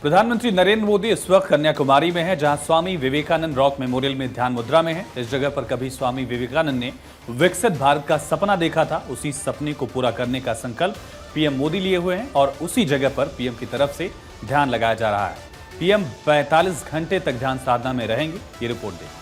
प्रधानमंत्री नरेंद्र मोदी इस वक्त कन्याकुमारी में हैं, जहां स्वामी विवेकानंद रॉक मेमोरियल में ध्यान मुद्रा में है। इस जगह पर कभी स्वामी विवेकानंद ने विकसित भारत का सपना देखा था। उसी सपने को पूरा करने का संकल्प पीएम मोदी लिए हुए हैं और उसी जगह पर पीएम की तरफ से ध्यान लगाया जा रहा है। पीएम 45 घंटे तक ध्यान साधना में रहेंगे। ये रिपोर्ट देखिए।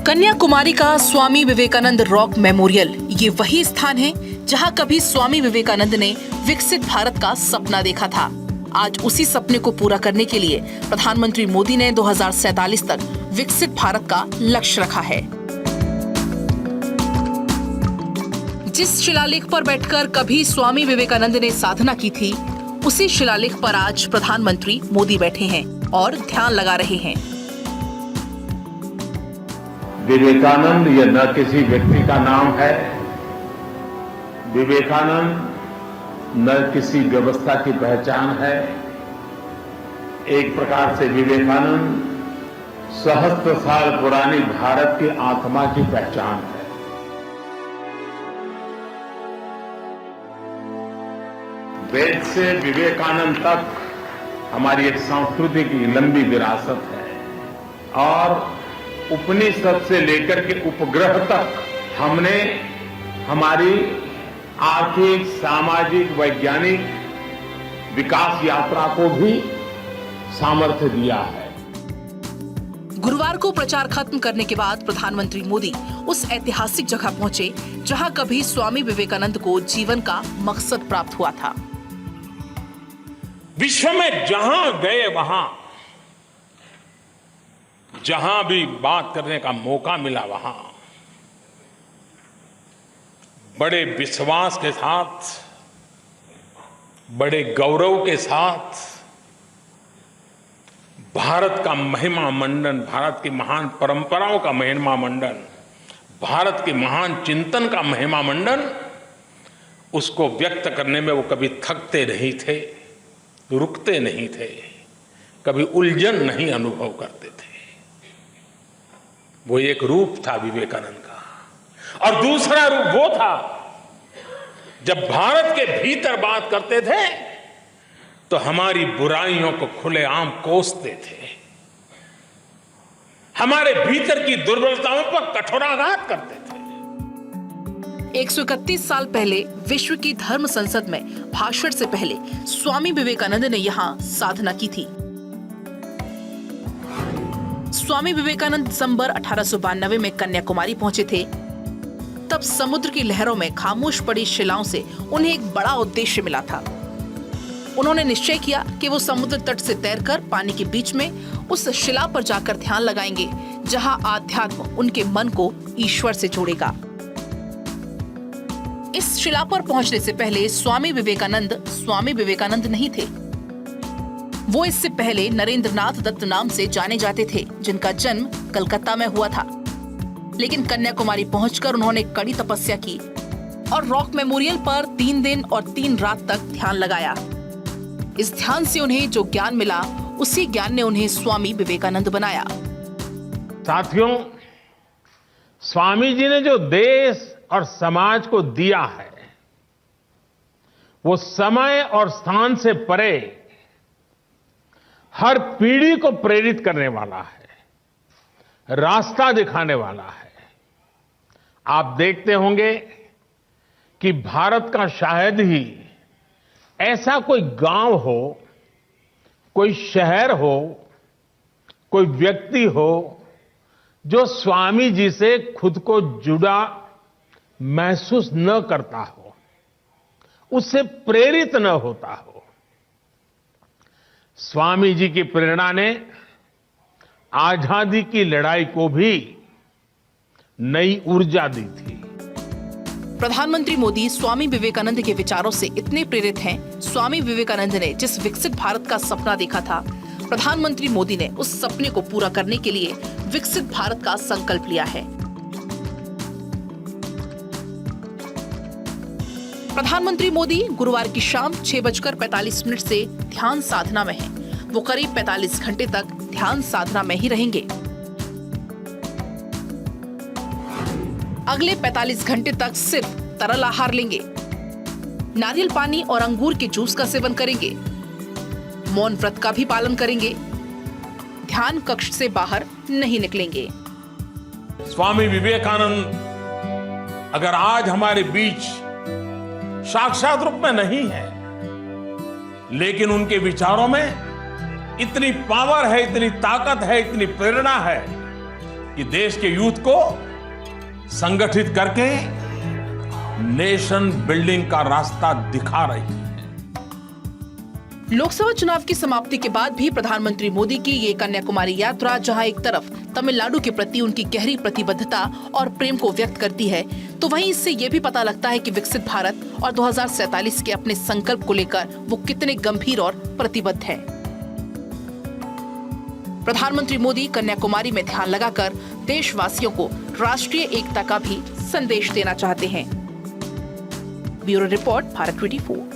कन्याकुमारी का स्वामी विवेकानंद रॉक मेमोरियल ये वही स्थान है जहां कभी स्वामी विवेकानंद ने विकसित भारत का सपना देखा था। आज उसी सपने को पूरा करने के लिए प्रधानमंत्री मोदी ने 2047 तक विकसित भारत का लक्ष्य रखा है। जिस शिलालेख पर बैठकर कभी स्वामी विवेकानंद ने साधना की थी, उसी शिलालेख पर आज प्रधानमंत्री मोदी बैठे हैं और ध्यान लगा रहे हैं। विवेकानंद यह न किसी व्यक्ति का नाम है, विवेकानंद न किसी व्यवस्था की पहचान है। एक प्रकार से विवेकानंद सहस्त्र साल पुरानी भारत की आत्मा की पहचान है। वेद से विवेकानंद तक हमारी एक सांस्कृतिक लंबी विरासत है और उपनिषद से लेकर के उपग्रह तक हमने हमारी आर्थिक, सामाजिक, वैज्ञानिक विकास यात्रा को भी सामर्थ्य दिया है। गुरुवार को प्रचार खत्म करने के बाद प्रधानमंत्री मोदी उस ऐतिहासिक जगह पहुंचे जहां कभी स्वामी विवेकानंद को जीवन का मकसद प्राप्त हुआ था। विश्व में जहां गए वहां, जहां भी बात करने का मौका मिला, वहां बड़े विश्वास के साथ, बड़े गौरव के साथ भारत का महिमा मंडन, भारत की महान परंपराओं का महिमा मंडन, भारत के महान चिंतन का महिमा मंडन, उसको व्यक्त करने में वो कभी थकते नहीं थे, रुकते नहीं थे, कभी उलझन नहीं अनुभव करते थे। वो एक रूप था विवेकानंद का। और दूसरा रूप वो था जब भारत के भीतर बात करते थे तो हमारी बुराइयों को खुलेआम कोसते थे, हमारे भीतर की दुर्बलताओं पर कठोराघात करते थे। 131 साल पहले विश्व की धर्म संसद में भाषण से पहले स्वामी विवेकानंद ने यहाँ साधना की थी। स्वामी विवेकानंद दिसंबर 1892 में कन्याकुमारी पहुंचे थे। तब समुद्र की लहरों में खामोश पड़ी शिलाओं से उन्हें एक बड़ा उद्देश्य मिला था। उन्होंने निश्चय किया कि वो समुद्र तट से तैरकर पानी के बीच में उस शिला पर जाकर ध्यान लगाएंगे जहां आध्यात्म उनके मन को ईश्वर से जोड़ेगा। इस शिला पर पहुंचने से पहले स्वामी विवेकानंद नहीं थे। वो इससे पहले नरेंद्रनाथ दत्त नाम से जाने जाते थे, जिनका जन्म कलकत्ता में हुआ था। लेकिन कन्याकुमारी पहुंचकर उन्होंने कड़ी तपस्या की और रॉक मेमोरियल पर 3 दिन और 3 रात तक ध्यान लगाया। इस ध्यान से उन्हें जो ज्ञान मिला, उसी ज्ञान ने उन्हें स्वामी विवेकानंद बनाया। साथियों, स्वामी जी ने जो देश और समाज को दिया है, वो समय और स्थान से परे हर पीढ़ी को प्रेरित करने वाला है, रास्ता दिखाने वाला है। आप देखते होंगे कि भारत का शायद ही ऐसा कोई गांव हो, कोई शहर हो, कोई व्यक्ति हो जो स्वामी जी से खुद को जुड़ा महसूस न करता हो, उससे प्रेरित न होता हो। स्वामी जी की प्रेरणा ने आजादी की लड़ाई को भी नई ऊर्जा दी थी। प्रधानमंत्री मोदी स्वामी विवेकानंद के विचारों से इतने प्रेरित हैं। स्वामी विवेकानंद ने जिस विकसित भारत का सपना देखा था, प्रधानमंत्री मोदी ने उस सपने को पूरा करने के लिए विकसित भारत का संकल्प लिया है। प्रधानमंत्री मोदी गुरुवार की शाम 6:45 से ध्यान साधना में हैं। वो करीब 45 घंटे तक ध्यान साधना में ही रहेंगे। अगले 45 घंटे तक सिर्फ तरल आहार लेंगे, नारियल पानी और अंगूर के जूस का सेवन करेंगे, मौन व्रत का भी पालन करेंगे, ध्यान कक्ष से बाहर नहीं निकलेंगे। स्वामी विवेकानंद अगर आज हमारे बीच साक्षात रूप में नहीं है, लेकिन उनके विचारों में इतनी पावर है, इतनी ताकत है, इतनी प्रेरणा है कि देश के यूथ को संगठित करके नेशन बिल्डिंग का रास्ता दिखा रही है। लोकसभा चुनाव की समाप्ति के बाद भी प्रधानमंत्री मोदी की ये कन्याकुमारी यात्रा, जहां एक तरफ तमिलनाडु के प्रति उनकी गहरी प्रतिबद्धता और प्रेम को व्यक्त करती है, तो वहीं इससे ये भी पता लगता है कि विकसित भारत और 2047 के अपने संकल्प को लेकर वो कितने गंभीर और प्रतिबद्ध है। प्रधानमंत्री मोदी कन्याकुमारी में ध्यान लगाकर देशवासियों को राष्ट्रीय एकता का भी संदेश देना चाहते हैं। Bureau report, Bharat 24।